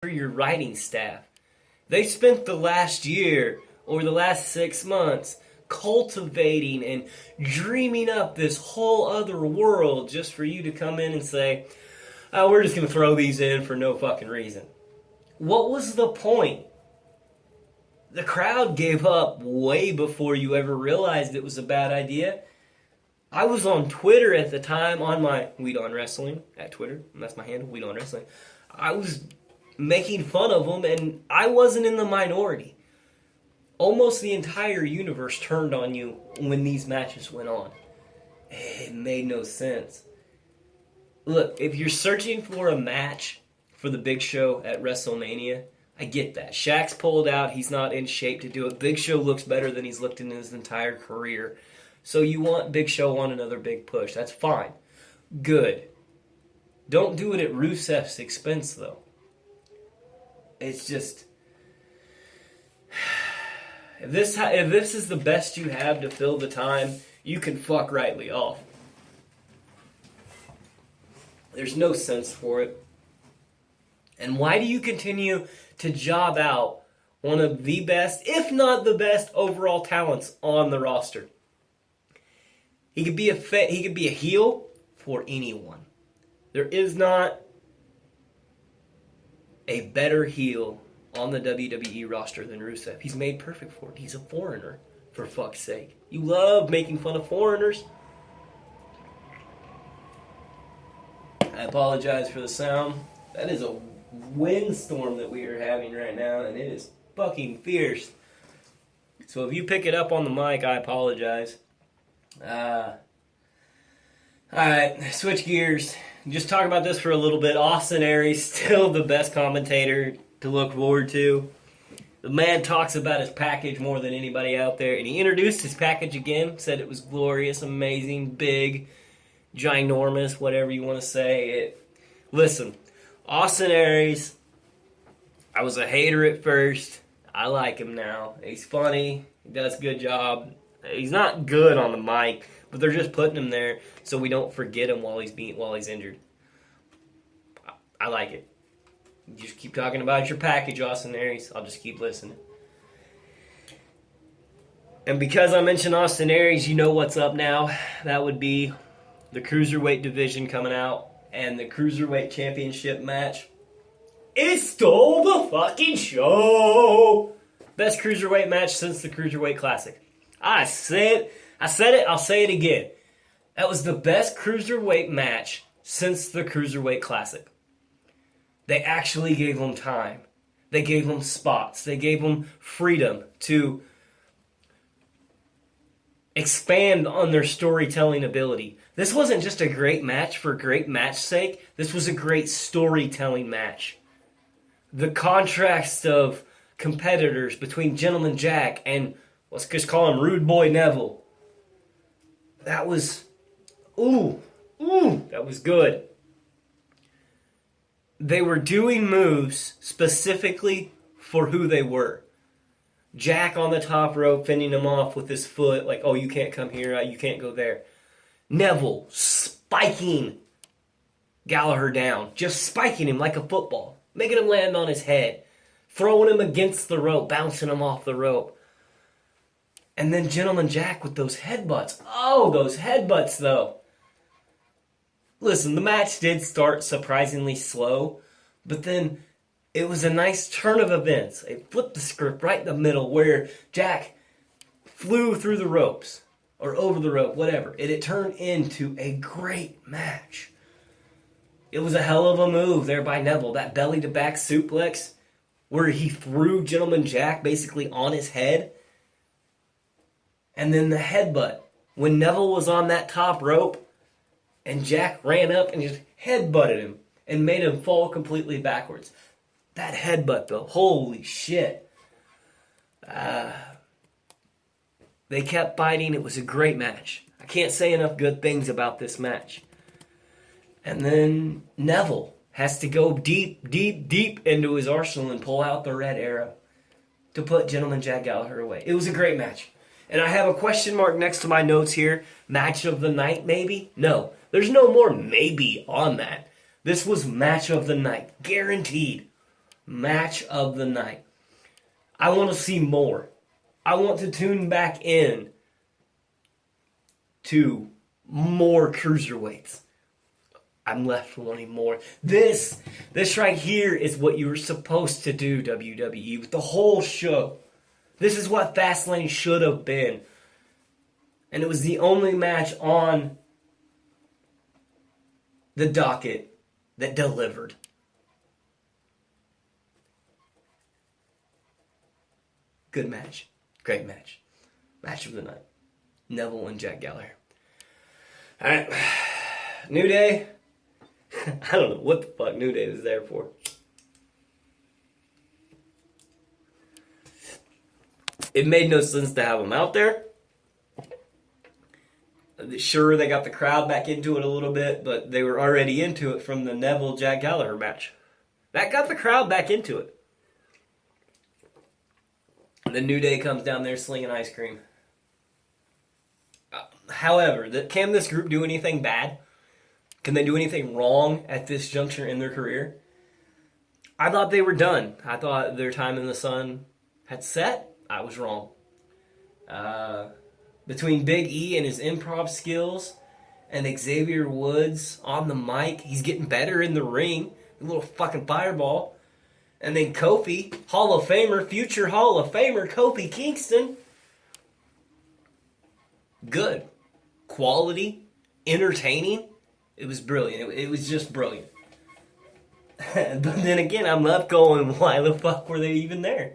for your writing staff. They spent the last year or the last 6 months cultivating and dreaming up this whole other world just for you to come in and say, oh, we're just going to throw these in for no fucking reason. What was the point? The crowd gave up way before you ever realized it was a bad idea. I was on Twitter at the time, on my Weed on Wrestling, at Twitter, and that's my handle, Weed on Wrestling. I was making fun of them, and I wasn't in the minority. Almost the entire universe turned on you when these matches went on. It made no sense. Look, if you're searching for a match for the Big Show at WrestleMania, I get that. Shaq's pulled out. He's not in shape to do it. Big Show looks better than he's looked in his entire career. So you want Big Show on another big push. That's fine. Good. Don't do it at Rusev's expense, though. It's just... If this is the best you have to fill the time, you can fuck rightly off. There's no sense for it. And why do you continue to job out one of the best, if not the best, overall talents on the roster? He could be a heel for anyone. There is not a better heel on the WWE roster than Rusev. He's made perfect for it. He's a foreigner, for fuck's sake. You love making fun of foreigners. I apologize for the sound. That is a windstorm that we are having right now, and it is fucking fierce. So if you pick it up on the mic, I apologize. Alright, switch gears. Just talk about this for a little bit. Austin Aries, still the best commentator to look forward to. The man talks about his package more than anybody out there, and he introduced his package again, said it was glorious, amazing, big, ginormous, whatever you want to say. Listen, Austin Aries, I was a hater at first. I like him now. He's funny. He does a good job. He's not good on the mic, but they're just putting him there so we don't forget him while he's injured. I like it. You just keep talking about your package, Austin Aries. I'll just keep listening. And because I mentioned Austin Aries, you know what's up now. That would be the Cruiserweight division coming out and the Cruiserweight Championship match. It stole the fucking show! Best Cruiserweight match since the Cruiserweight Classic. I said it, I'll say it again. That was the best Cruiserweight match since the Cruiserweight Classic. They actually gave them time. They gave them spots. They gave them freedom to expand on their storytelling ability. This wasn't just a great match for great match's sake. This was a great storytelling match. The contrast of competitors between Gentleman Jack and, let's just call him Rude Boy Neville. That was, that was good. They were doing moves specifically for who they were. Jack on the top rope, fending him off with his foot, like, oh, you can't come here, you can't go there. Neville spiking Gallagher down, just spiking him like a football, making him land on his head, throwing him against the rope, bouncing him off the rope. And then Gentleman Jack with those headbutts. Oh, those headbutts, though. Listen, the match did start surprisingly slow, but then it was a nice turn of events. It flipped the script right in the middle where Jack flew through the ropes, or over the rope, whatever. And it turned into a great match. It was a hell of a move there by Neville. That belly-to-back suplex where he threw Gentleman Jack basically on his head. And then the headbutt. When Neville was on that top rope, and Jack ran up and just headbutted him and made him fall completely backwards. That headbutt, though, holy shit. They kept fighting. It was a great match. I can't say enough good things about this match. And then Neville has to go deep into his arsenal and pull out the red arrow to put Gentleman Jack Gallagher away. It was a great match. And I have a question mark next to my notes here. Match of the night, maybe? No. There's no more maybe on that. This was match of the night. Guaranteed. match of the night. I want to see more. I want to tune back in to more cruiserweights. I'm left wanting more. This right here is what you were supposed to do, WWE, with the whole show. This is what Fastlane should have been. And it was the only match on the docket that delivered. Good match. Great match. Match of the night. Neville and Jack Gallagher. Alright. New Day. I don't know what the fuck New Day was there for. It made no sense to have them out there. Sure, they got the crowd back into it a little bit, but they were already into it from the Neville Jack Gallagher match. That got the crowd back into it. The New Day comes down there slinging ice cream. However, can this group do anything bad? Can they do anything wrong at this juncture in their career? I thought they were done. I thought their time in the sun had set. I was wrong. Between Big E and his improv skills and Xavier Woods on the mic, he's getting better in the ring. A little fucking fireball. And then Kofi, Hall of Famer, future Hall of Famer, Kofi Kingston. Good. Quality. Entertaining. It was brilliant. It was just brilliant. But then again, I'm left going, why the fuck were they even there?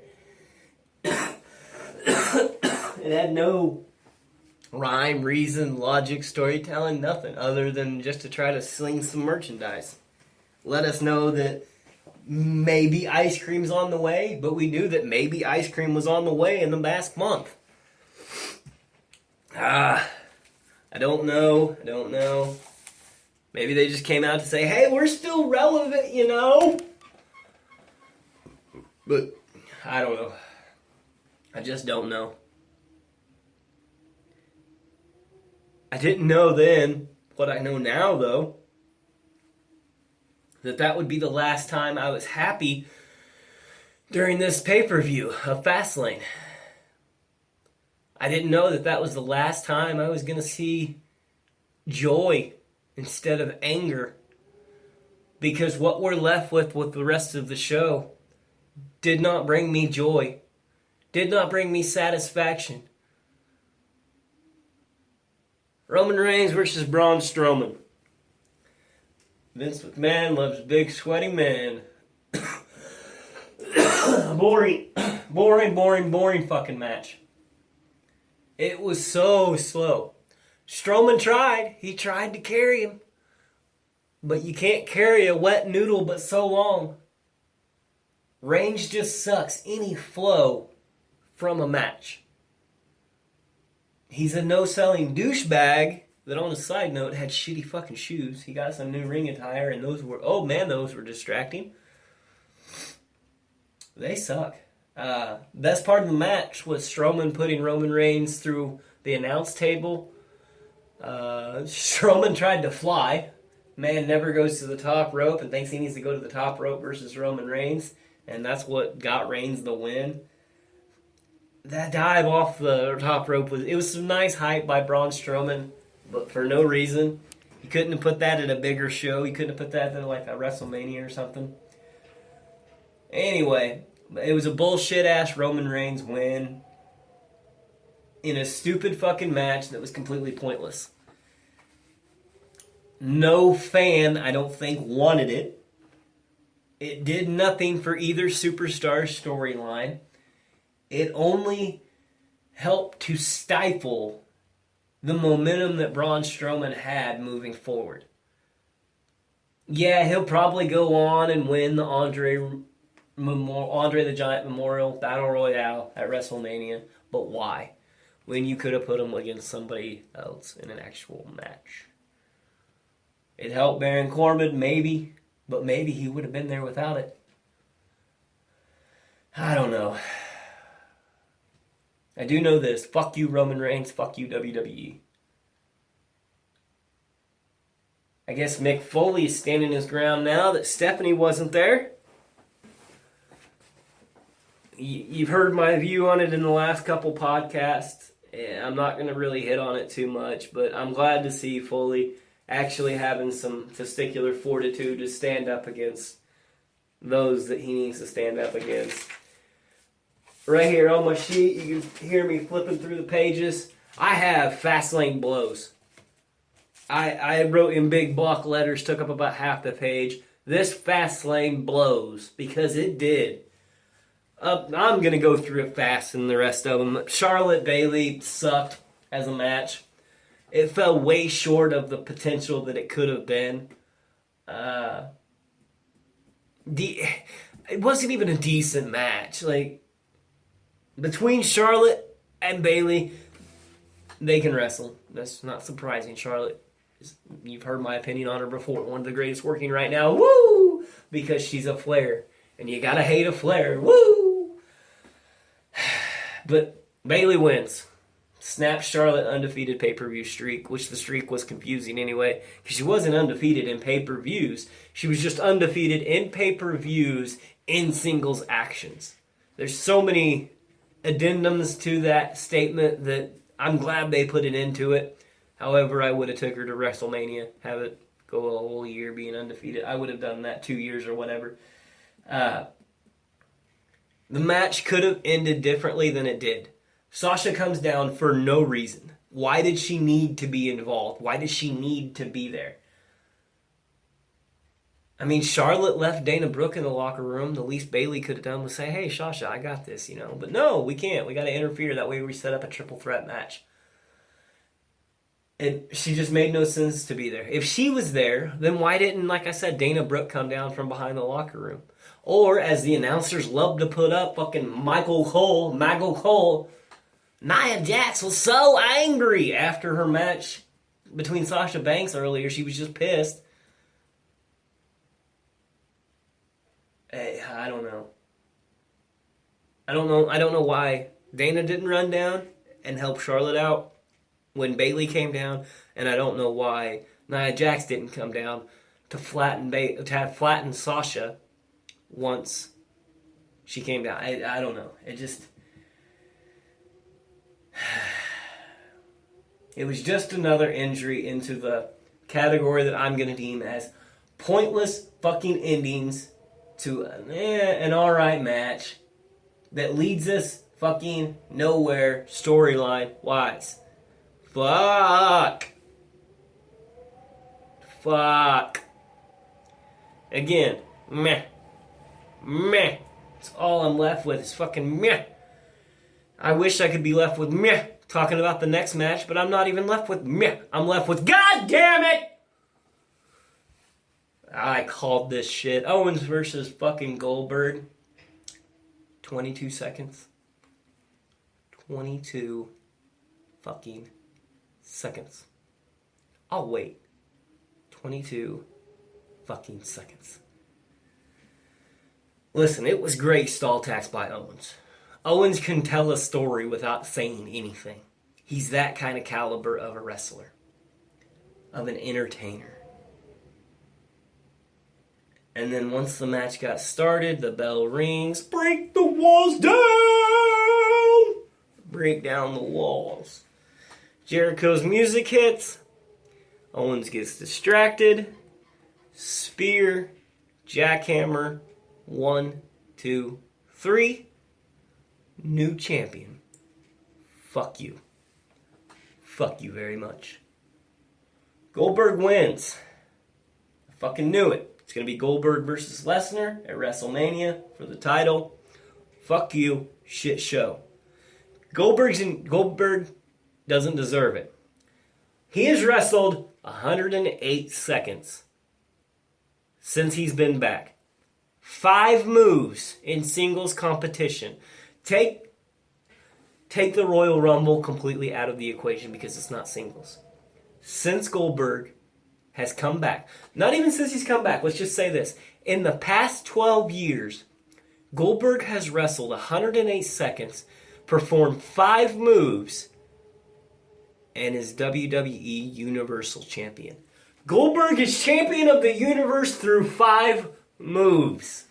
It had no rhyme, reason, logic, storytelling, nothing other than just to try to sling some merchandise. Let us know that maybe ice cream's on the way, but we knew that maybe ice cream was on the way in the last month. I don't know. Maybe they just came out to say, hey, we're still relevant, you know? But I don't know. I just don't know. I didn't know then what I know now, though. That would be the last time I was happy during this pay-per-view of Fastlane. I didn't know that was the last time I was going to see joy instead of anger. Because what we're left with the rest of the show did not bring me joy. Did not bring me satisfaction. Roman Reigns versus Braun Strowman. Vince McMahon loves big sweaty men. Boring fucking match. It was so slow. Strowman tried. He tried to carry him. But you can't carry a wet noodle but so long. Reigns just sucks any flow from a match. He's a no-selling douchebag that, on a side note, had shitty fucking shoes. He got some new ring attire, and those were distracting. They suck. Best part of the match was Strowman putting Roman Reigns through the announce table. Strowman tried to fly. Man never goes to the top rope and thinks he needs to go to the top rope versus Roman Reigns, and that's what got Reigns the win. That dive off the top rope was some nice hype by Braun Strowman, but for no reason. He couldn't have put that at a bigger show. He couldn't have put that at like a WrestleMania or something. Anyway, it was a bullshit-ass Roman Reigns win in a stupid fucking match that was completely pointless. No fan, I don't think, wanted it. It did nothing for either superstar's storyline. It only helped to stifle the momentum that Braun Strowman had moving forward. Yeah, he'll probably go on and win the Andre the Giant Memorial Battle Royale at WrestleMania, but why? When you could have put him against somebody else in an actual match. It helped Baron Corbin, maybe, but maybe he would have been there without it. I don't know. I do know this. Fuck you, Roman Reigns. Fuck you, WWE. I guess Mick Foley is standing his ground now that Stephanie wasn't there. You've heard my view on it in the last couple podcasts. I'm not going to really hit on it too much, but I'm glad to see Foley actually having some testicular fortitude to stand up against those that he needs to stand up against. Right here on my sheet, you can hear me flipping through the pages. I have Fastlane blows. I wrote in big block letters, took up about half the page. This Fastlane blows, because it did. I'm going to go through it fast and the rest of them. Charlotte Bayley sucked as a match. It fell way short of the potential that it could have been. It wasn't even a decent match. Like, between Charlotte and Bayley, they can wrestle. That's not surprising. Charlotte, you've heard my opinion on her before. One of the greatest working right now. Woo! Because she's a Flair. And you gotta hate a Flair. Woo! But Bayley wins. Snaps Charlotte undefeated pay-per-view streak, which the streak was confusing anyway, because she wasn't undefeated in pay-per-views. She was just undefeated in pay-per-views in singles actions. There's so many addendums to that statement that I'm glad they put it into it. However, I would have took her to WrestleMania, have it go a whole year being undefeated. I would have done that 2 years or whatever. The match could have ended differently than it did. Sasha comes down for no reason. Why did she need to be involved? Why did she need to be there? I mean, Charlotte left Dana Brooke in the locker room. The least Bayley could have done was say, hey, Sasha, I got this, you know. But no, we can't. We got to interfere. That way we set up a triple threat match. And she just made no sense to be there. If she was there, then why didn't, like I said, Dana Brooke come down from behind the locker room? Or, as the announcers love to put up, fucking Michael Cole, Nia Jax was so angry after her match between Sasha Banks earlier. She was just pissed. I don't know. I don't know why Dana didn't run down and help Charlotte out when Bayley came down, and I don't know why Nia Jax didn't come down to flatten Sasha once she came down. I don't know. It was just another injury into the category that I'm going to deem as pointless fucking endings to an alright match that leads us fucking nowhere storyline-wise. Fuck. Again, meh. That's all I'm left with is fucking meh. I wish I could be left with meh talking about the next match, but I'm not even left with meh. I'm left with God damn it! I called this shit. Owens versus fucking Goldberg. 22 seconds. 22 fucking seconds. I'll wait. 22 fucking seconds. Listen, it was great stall tax by Owens. Owens can tell a story without saying anything. He's that kind of caliber of a wrestler. Of an entertainer. And then once the match got started, the bell rings. Break the walls down! Break down the walls. Jericho's music hits. Owens gets distracted. Spear. Jackhammer. 1, 2, 3. New champion. Fuck you. Fuck you very much. Goldberg wins. I fucking knew it. It's going to be Goldberg versus Lesnar at WrestleMania for the title. Fuck you. Shit show. Goldberg doesn't deserve it. He has wrestled 108 seconds since he's been back. 5 moves in singles competition. Take the Royal Rumble completely out of the equation because it's not singles. Since Goldberg has come back, not even since he's come back, let's just say this. In the past 12 years, Goldberg has wrestled 108 seconds, performed 5 moves, and is WWE Universal Champion. Goldberg is champion of the universe through 5 moves.